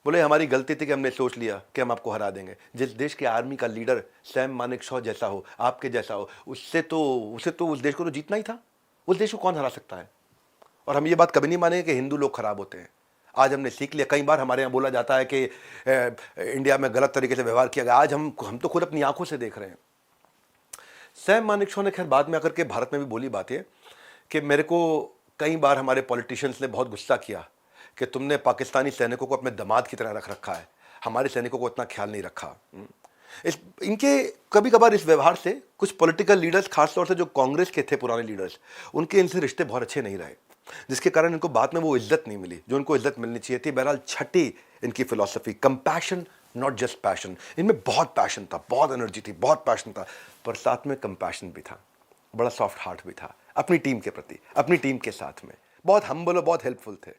बोले हमारी गलती थी कि हमने सोच लिया कि हम आपको हरा देंगे। जिस देश के आर्मी का लीडर सैम मानेकशॉ जैसा हो, आपके जैसा हो, उसे तो उस देश को तो जीतना ही था। उस देश को कौन हरा सकता है? और हम ये बात कभी नहीं मानेंगे कि हिंदू लोग खराब होते हैं। आज हमने सीख लिया। कई बार हमारे यहाँ बोला जाता है कि इंडिया में गलत तरीके से व्यवहार किया गया। आज हम तो खुद अपनी आंखों से देख रहे हैं। सैम मानेकशॉ ने खैर बाद में आकर के भारत में भी बोली बात है कि मेरे को कई बार हमारे पॉलिटिशियंस ने बहुत गुस्सा किया कि तुमने पाकिस्तानी सैनिकों को अपने दामाद की तरह रख रखा है, हमारे सैनिकों को इतना ख्याल नहीं रखा। इनके कभी कभार इस व्यवहार से कुछ पॉलिटिकल लीडर्स, खासतौर से जो कांग्रेस के थे पुराने लीडर्स, उनके इनसे रिश्ते बहुत अच्छे नहीं रहे, जिसके कारण इनको बाद में वो इज्जत नहीं मिली जो उनको इज्जत मिलनी चाहिए थी। बहरहाल छठी इनकी philosophy, compassion not just passion. इनमें बहुत पैशन था, बहुत एनर्जी थी, बहुत पैशन था, पर साथ में कंपैशन भी था, बड़ा सॉफ्ट हार्ट भी था अपनी टीम के प्रति, अपनी टीम के साथ में। बहुत हम्बल और बहुत हेल्पफुल थे।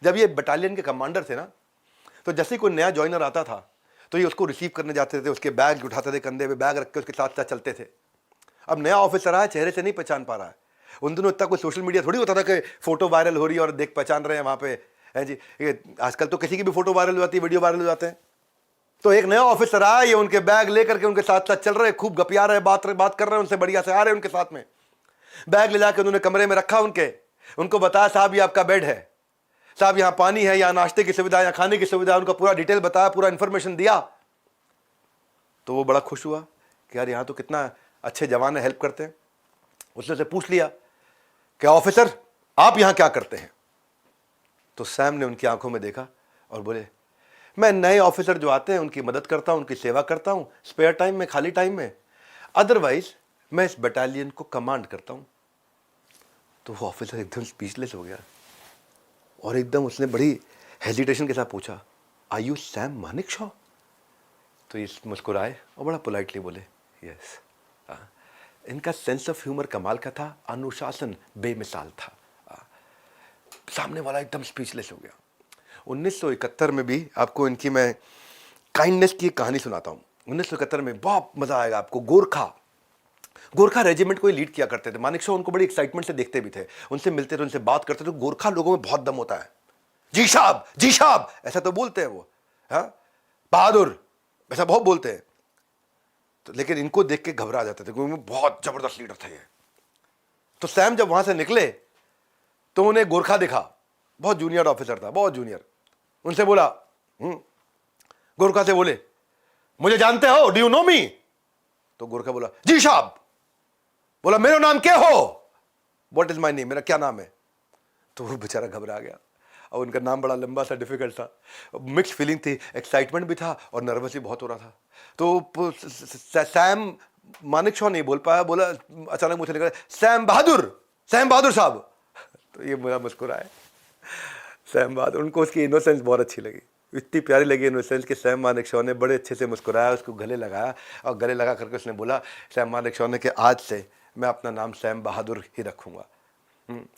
जब ये बटालियन के कमांडर थे ना, तो जैसे कोई नया जॉइनर आता था तो ये उसको रिसीव करने जाते थे, उसके बैग उठाते थे, कंधे पे बैग रख के उसके साथ साथ चलते थे। अब नया ऑफिसर आया, चेहरे से नहीं पहचान पा रहा है। उन दिनों इतना कोई सोशल मीडिया थोड़ी होता था कि फोटो वायरल हो रही है और देख पहचान रहे हैं वहाँ पे, है जी। ये आजकल तो किसी की भी फोटो वायरल हो जाती है, वीडियो वायरल हो जाते हैं। तो एक नया ऑफिसर आया, ये उनके बैग लेकर के उनके साथ साथ चल रहे, खूब गपिया रहे, बात कर रहे हैं उनसे, बढ़िया से आ रहे हैं उनके साथ में। बैग ले जाकर उन्होंने कमरे में रखा उनको बताया साहब ये आपका बेड है, साहब यहाँ पानी है, यहाँ नाश्ते की सुविधा, यहाँ खाने की सुविधा, उनका पूरा डिटेल बताया, पूरा इंफॉर्मेशन दिया। तो वो बड़ा खुश हुआ कि यार यहाँ तो कितना अच्छे जवान है, हेल्प करते हैं। उसने से पूछ लिया कि ऑफिसर आप यहाँ क्या करते हैं? तो सैम ने उनकी आंखों में देखा और बोले मैं नए ऑफिसर जो आते हैं उनकी मदद करता हूँ, उनकी सेवा करता हूँ स्पेयर टाइम में, खाली टाइम में। अदरवाइज मैं इस बटालियन को कमांड करता हूँ। तो वो ऑफिसर एकदम स्पीचलेस हो गया और एकदम उसने बड़ी हेजिटेशन के साथ पूछा आर यू सैम मानेकशॉ? तो ये मुस्कुराए और बड़ा पोलाइटली बोले यस। इनका सेंस ऑफ ह्यूमर कमाल का था, अनुशासन बेमिसाल था। सामने वाला एकदम स्पीचलेस हो गया। 1971 में भी आपको इनकी मैं काइंडनेस की कहानी सुनाता हूँ। 1971 में बहुत मजा आएगा आपको। गोरखा रेजिमेंट को ही लीड किया करते थे मानेकशॉ। उनको बड़ी एक्साइटमेंट से देखते भी थे, उनसे मिलते थे, उनसे बात करते थे। गोरखा लोगों में बहुत दम होता है। जी साहब ऐसा तो बोलते हैं वो, हाँ बहादुर ऐसा बहुत बोलते हैं। तो लेकिन इनको देख के घबरा जाते थे क्योंकि बहुत जबरदस्त लीडर थे ये। तो सैम जब वहां से निकले तो उन्हें गोरखा दिखा, बहुत जूनियर ऑफिसर था, बहुत जूनियर। उनसे बोला गोरखा से बोले मुझे जानते हो, डू यू नो मी? तो गोरखा बोला जी साहब। बोला मेरा नाम क्या हो? व्हाट इज माई नेम, मेरा क्या नाम है? तो वो बेचारा घबरा गया और उनका नाम बड़ा लंबा सा, डिफिकल्ट था। मिक्स फीलिंग थी, एक्साइटमेंट भी था और नर्वस भी बहुत हो रहा था। तो सैम मानेकशॉ नहीं बोल पाया, बोला अचानक मुझे निकला सैम बहादुर साहब। तो ये मुझे मुस्कुराए सैम बहादुर। उनको उसकी इनोसेंस बहुत अच्छी लगी। इतनी प्यारी लगी इनोसेंस कि सैम मानेकशॉ ने बड़े अच्छे से मुस्कुराया, उसको गले लगाया और गले लगा करके उसने बोला, सैम मानेकशॉ ने, कि आज से मैं अपना नाम सैम बहादुर ही रखूँगा।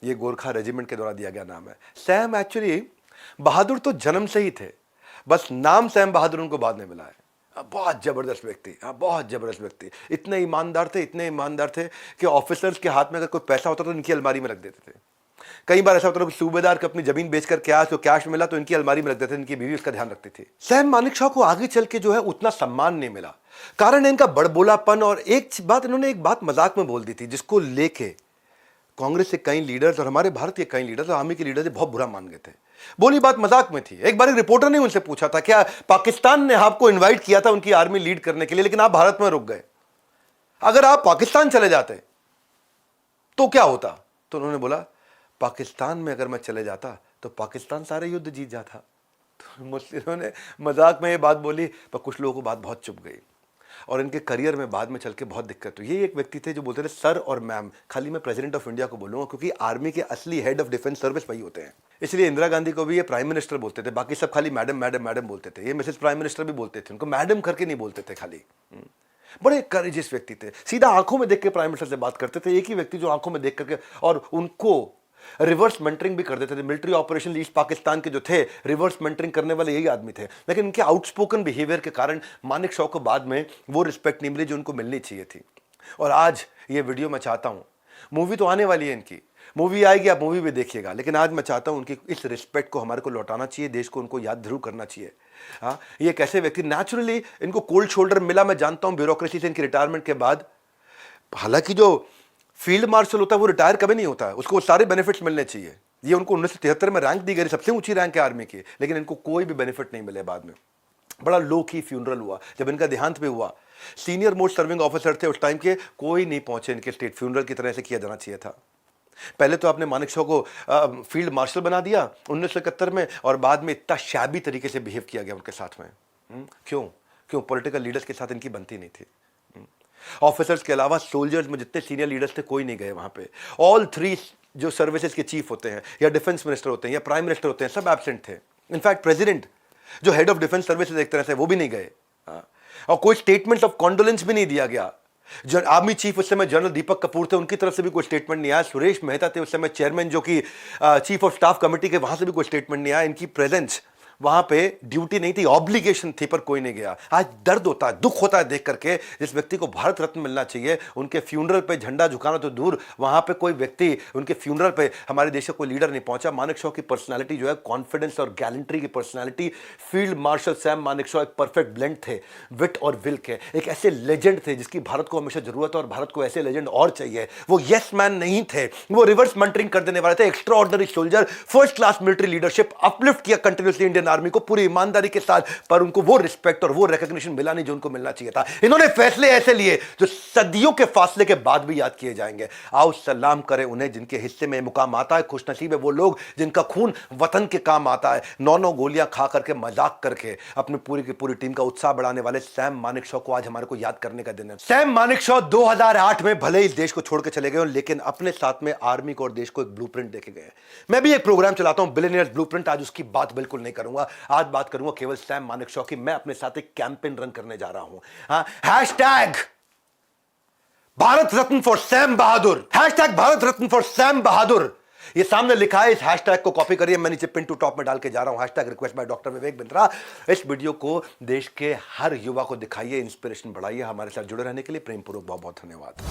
ये गोरखा रेजिमेंट के द्वारा दिया गया नाम है। सैम एक्चुअली बहादुर तो जन्म से ही थे, बस नाम सैम बहादुर उनको बाद में मिला है। बहुत ज़बरदस्त व्यक्ति, बहुत ज़बरदस्त व्यक्ति। इतने ईमानदार थे कि ऑफिसर्स के हाथ में अगर कोई पैसा होता तो इनकी अलमारी में रख देते थे। कई बार ऐसा होता था कि सूबेदार को अपनी जमीन बेचकर कैश मिला तो इनकी अलमारी में रख देते थे, इनकी बीवी उसका ध्यान रखती थी। सैम मानेकशॉ को आगे चल के जो है उतना सम्मान नहीं मिला, कारण इनका बड़बोलापन। और इन्होंने एक बात मजाक में बोल दी थी, जिसको लेके कांग्रेस के कई लीडर्स और हमारे भारत के कई लीडर्स और आर्मी के लीडर्स बहुत बुरा मान गए थे। बोली बात मजाक में थी। एक बार एक रिपोर्टर ने उनसे पूछा था, क्या पाकिस्तान ने आपको इनवाइट किया था उनकी आर्मी लीड करने के लिए, लेकिन आप भारत में रुक गए, अगर आप पाकिस्तान चले जाते तो क्या होता? तो उन्होंने बोला, पाकिस्तान में अगर मैं चले जाता तो पाकिस्तान सारे युद्ध जीत जाता। तो मुस्लिमों ने मजाक में ये बात बोली, पर कुछ लोगों को बात बहुत चुभ गई और इनके करियर में बाद में चल के बहुत दिक्कत हुई। ये एक व्यक्ति थे जो बोलते थे सर और मैम, खाली मैं प्रेसिडेंट ऑफ इंडिया को बोलूंगा, क्योंकि आर्मी के असली हेड ऑफ डिफेंस सर्विस वही होते हैं। इसलिए इंदिरा गांधी को भी ये प्राइम मिनिस्टर बोलते थे, बाकी सब खाली मैडम मैडम मैडम बोलते थे। ये मिसेस प्राइम मिनिस्टर भी बोलते थे, उनको मैडम करके नहीं बोलते थे खाली। बड़े करेजियस व्यक्ति थे, सीधा आंखों में देख के प्राइम मिनिस्टर से बात करते थे। एक ही व्यक्ति जो आंखों में देख करके, और उनको रिवर्स मेंटरिंग भी कर देते थे। मिलिट्री ऑपरेशन ईस्ट पाकिस्तान के जो थे, रिवर्स मेंटरिंग करने वाले यही आदमी थे। लेकिन इनके आउटस्पोकन बिहेवियर के कारण मानेकशॉ को बाद में वो रिस्पेक्ट नहीं मिली जो उनको मिलनी चाहिए थी। और आज ये वीडियो मैं चाहता हूं, मूवी तो आने वाली है, इनकी मूवी आएगी, आप मूवी भी देखिएगा, लेकिन आज मैं चाहता हूं उनकी इस रिस्पेक्ट को हमारे को लौटाना चाहिए, देश को उनको याद जरूर करना चाहिए। हाँ, ये कैसे व्यक्ति, नेचुरली इनको कोल्ड शोल्डर मिला, मैं जानता हूं ब्यूरोक्रेसी से इनकी रिटायरमेंट के बाद। हालांकि जो फील्ड मार्शल होता है वो रिटायर कभी नहीं होता है, उसको सारे बेनिफिट्स मिलने चाहिए। ये उनको 1973 में रैंक दी गई, सबसे ऊंची रैंक है आर्मी की, लेकिन इनको कोई भी बेनिफिट नहीं मिले बाद में। बड़ा लो की फ्यूनरल हुआ, जब इनका देहांत भी हुआ, सीनियर मोस्ट सर्विंग ऑफिसर थे उस टाइम के, कोई नहीं पहुंचे इनके स्टेट फ्यूनरल की तरह से किया जाना चाहिए था। पहले तो आपने मानेकशॉ को फील्ड मार्शल बना दिया 1971 में, और बाद में इतना शैबी तरीके से बिहेव किया गया उनके साथ में। क्यों पॉलिटिकल लीडर्स के साथ इनकी बनती नहीं थी। ऑफिसर्स के अलावा सोल्जर्स में जितने सीनियर लीडर्स थे कोई नहीं गए वहां पे। ऑल थ्री जो सर्विसेज के चीफ होते हैं, या डिफेंस मिनिस्टर होते हैं, या प्राइम मिनिस्टर होते हैं, सब एब्सेंट थे। इनफैक्ट प्रेसिडेंट जो हेड ऑफ डिफेंस सर्विसेज एक तरह से, वो भी नहीं गए। और कोई स्टेटमेंट ऑफ कॉन्डोलेंस भी नहीं दिया गया। आर्मी चीफ उस समय जनरल दीपक कपूर थे, उनकी तरफ से भी कोई स्टेटमेंट नहीं आया। सुरेश मेहता थे उस समय चेयरमैन, जो कि चीफ ऑफ स्टाफ कमेटी के, वहां से भी कोई स्टेटमेंट नहीं आया। इनकी प्रेजेंस वहां पे ड्यूटी नहीं थी, ऑब्लिगेशन थी, पर कोई नहीं गया। आज दर्द होता है, दुख होता है देख करके, जिस व्यक्ति को भारत रत्न मिलना चाहिए, उनके फ्यूनरल पे झंडा झुकाना तो दूर, वहां पे कोई व्यक्ति, उनके फ्यूनरल पे हमारे देश का कोई लीडर नहीं पहुंचा। मानेकशॉ की पर्सनालिटी जो है, कॉन्फिडेंस और गैलेंट्री की personality, field marshal Sam Manekshaw एक परफेक्ट ब्लेंड थे, विट और विल के। एक ऐसे लेजेंड थे जिसकी भारत को हमेशा जरूरत है, और भारत को ऐसे लेजेंड और चाहिए। वो यस मैन नहीं थे, वो रिवर्स मेंटरिंग कर देने वाले थे। Extra ordinary soldier, first class military leadership, uplift किया कंटिन्यूसली इंडियन आर्मी को पूरी ईमानदारी के साथ, पर उनको वो रिस्पेक्ट और वो रिकॉग्निशन मिला नहीं जो उनको मिलना चाहिए था। इन्होंने फैसले ऐसे लिए जो सदियों के फासले के बाद भी याद किए जाएंगे। आओ सलाम करें उन्हें जिनके हिस्से में मुकाम आता है। खुशनसीब है वो लोग जिनका खून वतन के काम आता है। 9 गोलियां खा करके, मजाक करके अपनी पूरी की पूरी टीम का उत्साह बढ़ाने वाले सैम मानेकशॉ को आज हमारे को याद करने का दिन है। सैम मानेकशॉ 2008 में भले ही इस देश को छोड़ के चले गए, लेकिन अपने साथ में आर्मी को और देश को एक ब्लूप्रिंट देके गए। मैं भी एक प्रोग्राम चलाता हूं, बिलियनियर्स ब्लूप्रिंट, आज उसकी बात बिल्कुल नहीं करूंगा। आज बात करूंगा केवल सैम मानेकशॉ की। मैं अपने साथ एक कैंपेन रन करने जा रहा हूं, hashtag Bharat Ratna for Sam Bahadur, hashtag Bharat Ratna for Sam Bahadur. ये सामने लिखा है, इस हैशटैग को कॉपी करिए, मैं नीचे पिन टू टॉप में डाल के जा रहा हूं, hashtag request by doctor Vivek Bindra. इस वीडियो को देश के हर युवा को दिखाइए, इंस्पिरेशन बढ़ाइए। हमारे साथ जुड़े रहने के लिए प्रेम पूर्वक बहुत बहुत धन्यवाद।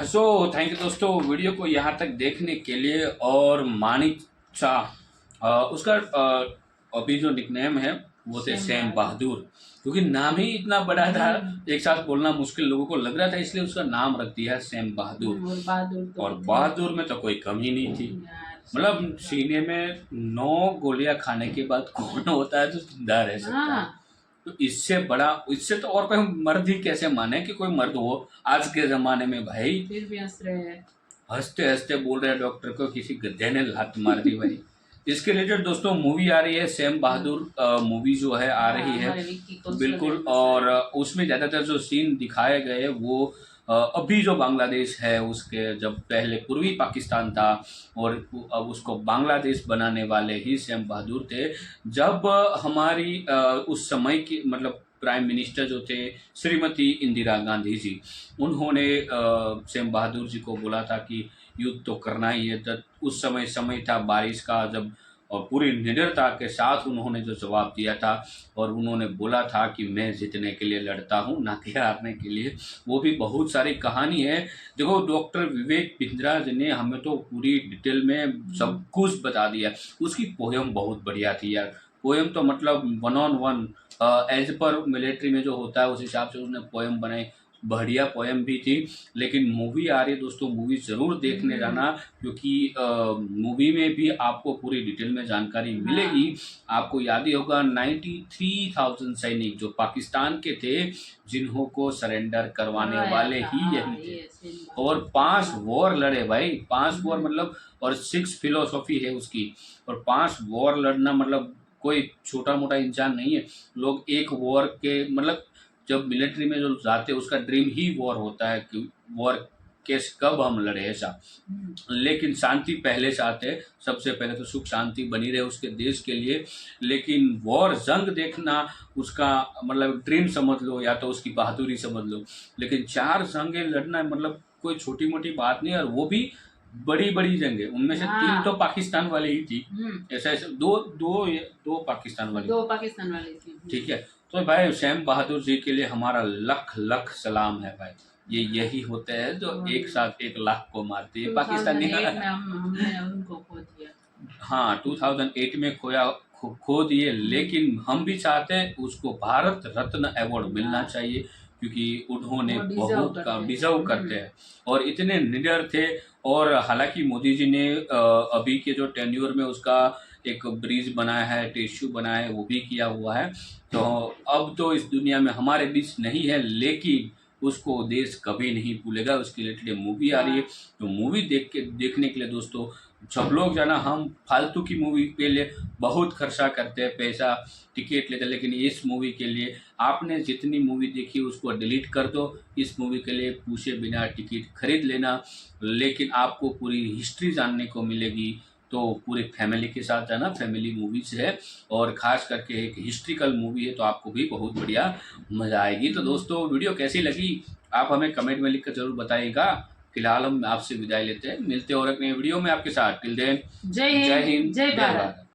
सो थैंक यू दोस्तों, वीडियो को यहाँ तक देखने के लिए। और मानिक शाह, उसका अभी जो निकनेम है वो थे सैम बहादुर, क्योंकि नाम ही इतना बड़ा था, एक साथ बोलना मुश्किल लोगों को लग रहा था, इसलिए उसका नाम रख दिया है सैम बहादुर। और बहादुर में तो कोई कमी नहीं थी। मतलब सीने में 9 गोलियां खाने के बाद कौन होता है जो जिंदा रह सकता है? तो इससे बड़ा, इससे तो और कोई मर्द ही कैसे माने कि कोई मर्द हो आज के जमाने में। भाई फिर भी हंस रहे हैं, हंसते हंसते बोल रहे हैं डॉक्टर को किसी गधे ने लात मार दी। भाई इसके रिलेटेड दोस्तों मूवी आ रही है, सैम बहादुर मूवी जो है आ रही है बिल्कुल। और उसमें ज़्यादातर जो सीन दिखाए गए वो अभी जो बांग्लादेश है उसके जब पहले पूर्वी पाकिस्तान था और अब उसको बांग्लादेश बनाने वाले ही सैम बहादुर थे। जब हमारी उस समय की मतलब प्राइम मिनिस्टर जो थे श्रीमती इंदिरा गांधी जी, उन्होंने सैम बहादुर जी को बोला था कि युद्ध तो करना ही है। तब उस समय था बारिश का, जब और पूरी निडरता के साथ उन्होंने जो जवाब दिया था और उन्होंने बोला था कि मैं जीतने के लिए लड़ता हूँ, ना कि हारने के लिए। वो भी बहुत सारी कहानी है। देखो डॉक्टर विवेक बिंद्रा जी ने हमें तो पूरी डिटेल में सब कुछ बता दिया। उसकी पोयम बहुत बढ़िया थी यार। पोयम तो मतलब 1 on 1 एज पर मिलिट्री में जो होता है उस हिसाब से उसने पोयम बनाई, बढ़िया पोयम भी थी। लेकिन मूवी आ रही है दोस्तों, मूवी ज़रूर देखने जाना, क्योंकि मूवी में भी आपको पूरी डिटेल में जानकारी मिलेगी। आपको याद ही होगा 93,000 सैनिक जो पाकिस्तान के थे, जिन्हों को सरेंडर करवाने वाले ही यही थे। और 5 वॉर लड़े भाई, 5 वॉर मतलब, और 6 फिलोसॉफी है उसकी। और 5 वॉर लड़ना मतलब कोई छोटा मोटा इंसान नहीं है। लोग एक वॉर के मतलब जब मिलिट्री में जो जाते हैं उसका ड्रीम ही वॉर होता है कि वॉर केस कब हम लड़े ऐसा। लेकिन शांति पहले से आते हैं, सबसे पहले तो सुख शांति बनी रहे उसके देश के लिए। लेकिन वॉर जंग देखना उसका मतलब ड्रीम समझ लो या तो उसकी बहादुरी समझ लो। लेकिन 4 जंगें लड़ना मतलब कोई छोटी मोटी बात नहीं, और वो भी बड़ी बड़ी जंगें। उनमें से 3 तो पाकिस्तान वाली ही थी, ऐसा ऐसा दो पाकिस्तान वाली, 2 पाकिस्तान वाली थी। ठीक है। तो भाई सैम बहादुर जी के लिए हमारा लख लख सलाम है भाई। ये यही होते हैं जो एक साथ 1 लाख को मारते हैं पाकिस्तानी। 2008 में हमने उनको खो दिया। हाँ 2008 में खो दिए। लेकिन हम भी चाहते हैं उसको भारत रत्न अवार्ड मिलना चाहिए, क्योंकि उन्होंने बहुत काम डिजर्व करते हैं और इतने निडर थे। और हालांकि मोदी जी ने अभी के जो टेन्योर में उसका एक ब्रिज बनाया है, टेस्यू बनाया है, वो भी किया हुआ है। तो अब तो इस दुनिया में हमारे बीच नहीं है, लेकिन उसको देश कभी नहीं भूलेगा। उसके रिलेटेड मूवी आ रही है, तो मूवी देखने के लिए दोस्तों सब लोग जाना। हम फालतू की मूवी के लिए बहुत खर्चा करते हैं, पैसा टिकट लेते हैं, लेकिन इस मूवी के लिए आपने जितनी मूवी देखी उसको डिलीट कर दो। इस मूवी के लिए पूछे बिना टिकट खरीद लेना, लेकिन आपको पूरी हिस्ट्री जानने को मिलेगी। तो पूरी फैमिली के साथ जाना, फैमिली मूवीज है और ख़ास करके एक हिस्ट्रिकल मूवी है, तो आपको भी बहुत बढ़िया मज़ा आएगी। तो दोस्तों वीडियो कैसी लगी आप हमें कमेंट में लिखकर जरूर बताइएगा। फिलहाल हम आपसे विदाई लेते हैं, मिलते हैं और एक नए वीडियो में आपके साथ। टिल देन जय हिंद, जय भारत।